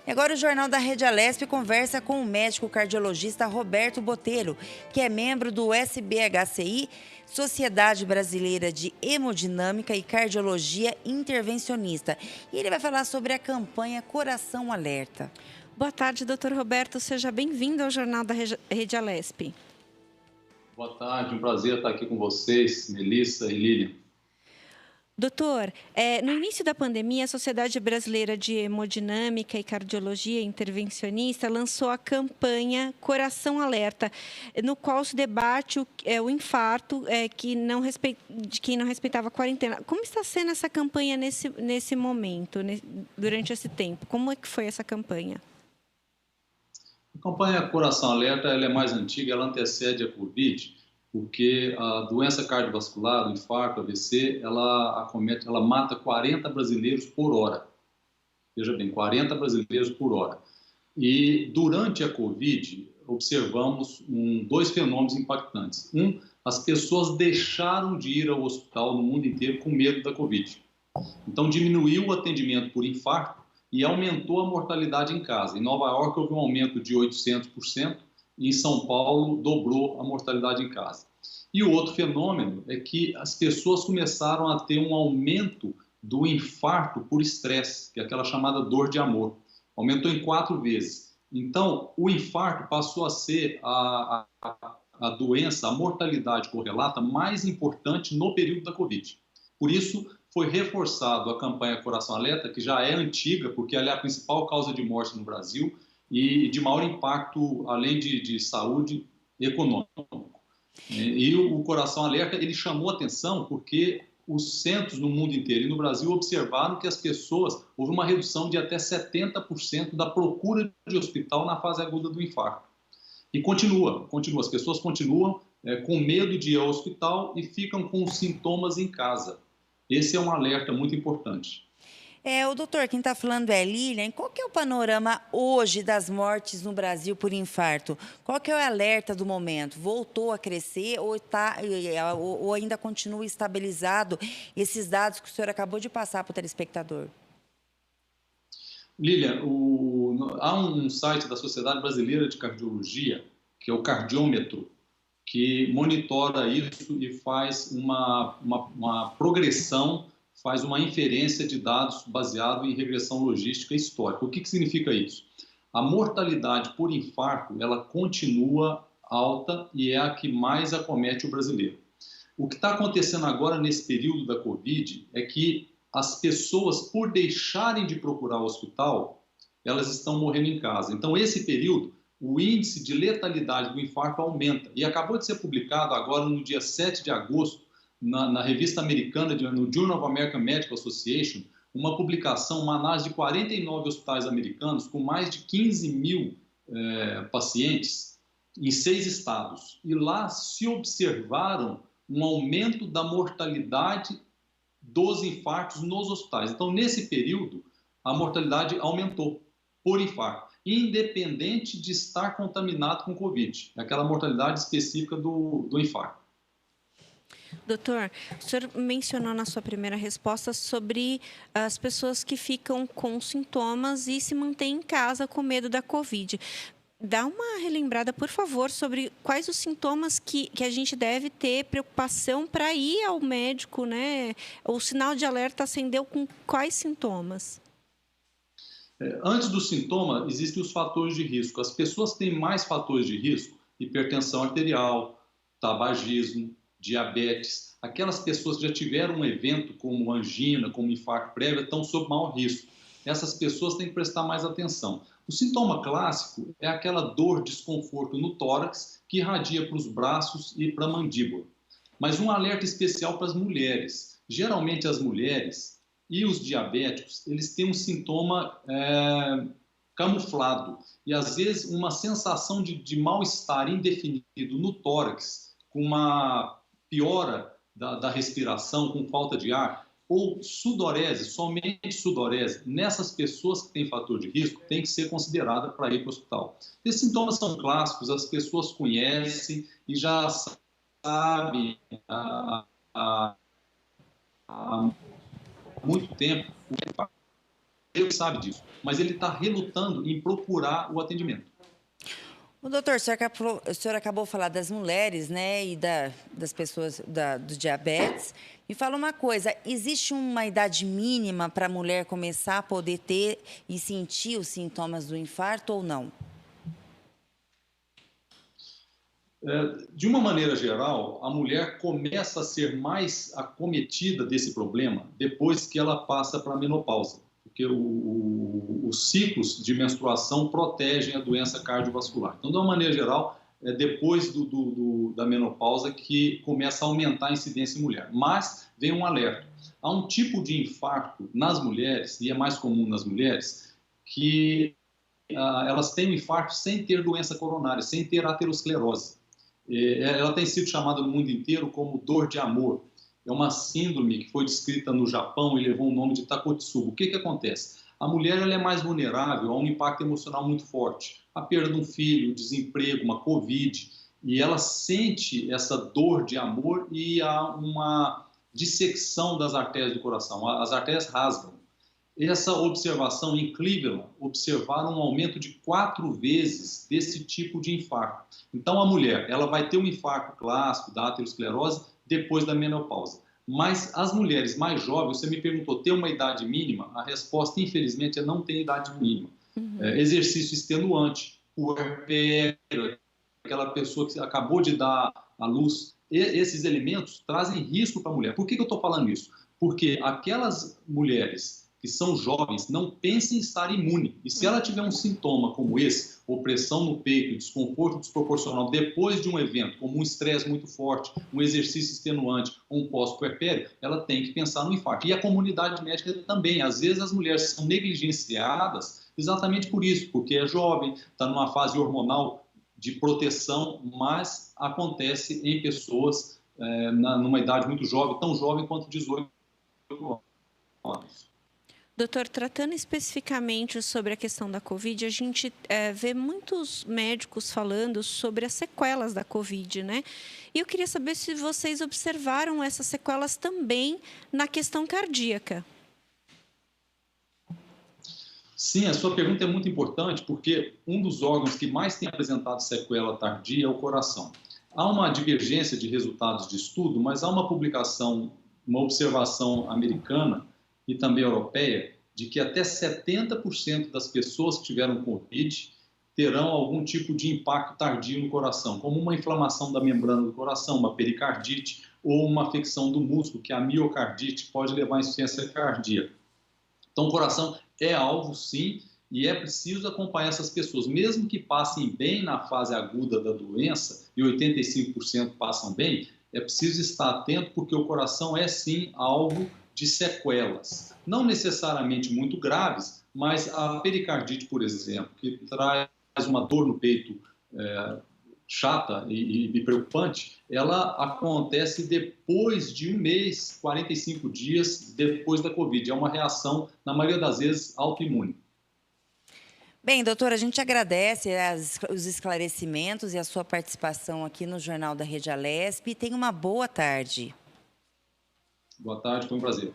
E agora o Jornal da Rede Alesp conversa com o médico cardiologista Roberto Botelho, que é membro do SBHCI, Sociedade Brasileira de Hemodinâmica e Cardiologia Intervencionista. E ele vai falar sobre a campanha Coração Alerta. Boa tarde, doutor Roberto. Seja bem-vindo ao Jornal da Rede Alesp. Boa tarde, um prazer estar aqui com vocês, Melissa e Lilian. Doutor, no início da pandemia, a Sociedade Brasileira de Hemodinâmica e Cardiologia Intervencionista lançou a campanha Coração Alerta, no qual se debate o infarto de quem não respeitava a quarentena. Como está sendo essa campanha nesse momento, durante esse tempo? Como é que foi essa campanha? A campanha Coração Alerta ela é mais antiga, ela antecede a Covid, porque a doença cardiovascular, o infarto, o AVC, ela mata 40 brasileiros por hora. Veja bem, 40 brasileiros por hora. E durante a Covid, observamos dois fenômenos impactantes. As pessoas deixaram de ir ao hospital no mundo inteiro com medo da Covid. Então, diminuiu o atendimento por infarto e aumentou a mortalidade em casa. Em Nova York, houve um aumento de 800%. E em São Paulo, dobrou a mortalidade em casa. E o outro fenômeno é que as pessoas começaram a ter um aumento do infarto por estresse, que é aquela chamada dor de amor. Aumentou em 4 vezes. Então, o infarto passou a ser a doença, a mortalidade correlata mais importante no período da Covid. Por isso, foi reforçado a campanha Coração Alerta, que já é antiga, porque ela é a principal causa de morte no Brasil, e de maior impacto, além de saúde, econômico. E o Coração Alerta, ele chamou atenção porque os centros no mundo inteiro e no Brasil observaram que houve uma redução de até 70% da procura de hospital na fase aguda do infarto. E continua, as pessoas continuam com medo de ir ao hospital e ficam com os sintomas em casa. Esse é um alerta muito importante. O doutor, quem está falando é Lilian. Qual que é o panorama hoje das mortes no Brasil por infarto? Qual que é o alerta do momento? Voltou a crescer ou ainda continua estabilizado esses dados que o senhor acabou de passar para o telespectador? Lilian, há um site da Sociedade Brasileira de Cardiologia, que é o Cardiômetro, que monitora isso e faz uma progressão, faz uma inferência de dados baseado em regressão logística histórica. O que significa isso? A mortalidade por infarto, ela continua alta e é a que mais acomete o brasileiro. O que está acontecendo agora nesse período da Covid é que as pessoas, por deixarem de procurar o hospital, elas estão morrendo em casa. Então, esse período, o índice de letalidade do infarto aumenta. E acabou de ser publicado agora no dia 7 de agosto, na revista americana, no Journal of American Medical Association, uma publicação, uma análise de 49 hospitais americanos com mais de 15 mil pacientes em 6 estados. E lá se observaram um aumento da mortalidade dos infartos nos hospitais. Então, nesse período, a mortalidade aumentou por infarto, independente de estar contaminado com Covid. É aquela mortalidade específica do infarto. Doutor, o senhor mencionou na sua primeira resposta sobre as pessoas que ficam com sintomas e se mantêm em casa com medo da Covid. Dá uma relembrada, por favor, sobre quais os sintomas que a gente deve ter preocupação para ir ao médico, né? O sinal de alerta acendeu com quais sintomas? Antes do sintoma, existem os fatores de risco. As pessoas têm mais fatores de risco: hipertensão arterial, tabagismo, diabetes. Aquelas pessoas que já tiveram um evento como angina, como infarto prévio, estão sob maior risco. Essas pessoas têm que prestar mais atenção. O sintoma clássico é aquela dor, desconforto no tórax que irradia para os braços e para a mandíbula. Mas um alerta especial para as mulheres. Geralmente as mulheres e os diabéticos, eles têm um sintoma camuflado e às vezes uma sensação de mal-estar indefinido no tórax, com uma piora da respiração, com falta de ar, ou sudorese, somente sudorese. Nessas pessoas que têm fator de risco, tem que ser considerada para ir para o hospital. Esses sintomas são clássicos, as pessoas conhecem e já sabem há muito tempo. ele sabe disso, mas ele está relutando em procurar o atendimento. O doutor, o senhor acabou de falar das mulheres, né, e das pessoas do diabetes. Me fala uma coisa, existe uma idade mínima para a mulher começar a poder ter e sentir os sintomas do infarto ou não? De uma maneira geral, a mulher começa a ser mais acometida desse problema depois que ela passa para a menopausa, porque os ciclos de menstruação protegem a doença cardiovascular. Então, de uma maneira geral, é depois da menopausa que começa a aumentar a incidência em mulher. Mas vem um alerta. Há um tipo de infarto nas mulheres, e é mais comum nas mulheres, que elas têm um infarto sem ter doença coronária, sem ter aterosclerose. Ela tem sido chamada no mundo inteiro como dor de amor. É uma síndrome que foi descrita no Japão e levou o nome de Takotsubo. O que acontece? A mulher ela é mais vulnerável a um impacto emocional muito forte. A perda de um filho, desemprego, uma Covid. E ela sente essa dor de amor e há uma dissecção das artérias do coração. As artérias rasgam. Essa observação em Cleveland, observaram um aumento de 4 vezes desse tipo de infarto. Então, a mulher ela vai ter um infarto clássico da aterosclerose depois da menopausa. Mas as mulheres mais jovens, você me perguntou, ter uma idade mínima? A resposta, infelizmente, é não ter idade mínima. Exercício extenuante, puerpério, aquela pessoa que acabou de dar à luz, esses elementos trazem risco para a mulher. Por que eu estou falando isso? Porque aquelas mulheres que são jovens, não pensem em estar imune. E se ela tiver um sintoma como esse, opressão no peito, desconforto desproporcional depois de um evento, como um estresse muito forte, um exercício extenuante ou um pós-puerpério, ela tem que pensar no infarto. E a comunidade médica também. Às vezes as mulheres são negligenciadas exatamente por isso, porque é jovem, está numa fase hormonal de proteção, mas acontece em pessoas numa idade muito jovem, tão jovem quanto 18 anos. Doutor, tratando especificamente sobre a questão da Covid, a gente vê muitos médicos falando sobre as sequelas da Covid, né? E eu queria saber se vocês observaram essas sequelas também na questão cardíaca. Sim, a sua pergunta é muito importante, porque um dos órgãos que mais tem apresentado sequela tardia é o coração. Há uma divergência de resultados de estudo, mas há uma publicação, uma observação americana e também europeia, de que até 70% das pessoas que tiveram Covid terão algum tipo de impacto tardio no coração, como uma inflamação da membrana do coração, uma pericardite ou uma afecção do músculo, que é a miocardite, pode levar à insuficiência cardíaca. Então, o coração é alvo, sim, e é preciso acompanhar essas pessoas, mesmo que passem bem na fase aguda da doença, e 85% passam bem, é preciso estar atento, porque o coração é, sim, alvo de sequelas. Não necessariamente muito graves, mas a pericardite, por exemplo, que traz uma dor no peito chata e preocupante, ela acontece depois de um mês, 45 dias depois da Covid. É uma reação, na maioria das vezes, autoimune. Bem, doutora, a gente agradece os esclarecimentos e a sua participação aqui no Jornal da Rede Alesp. Tenha uma boa tarde. Boa tarde, foi um prazer.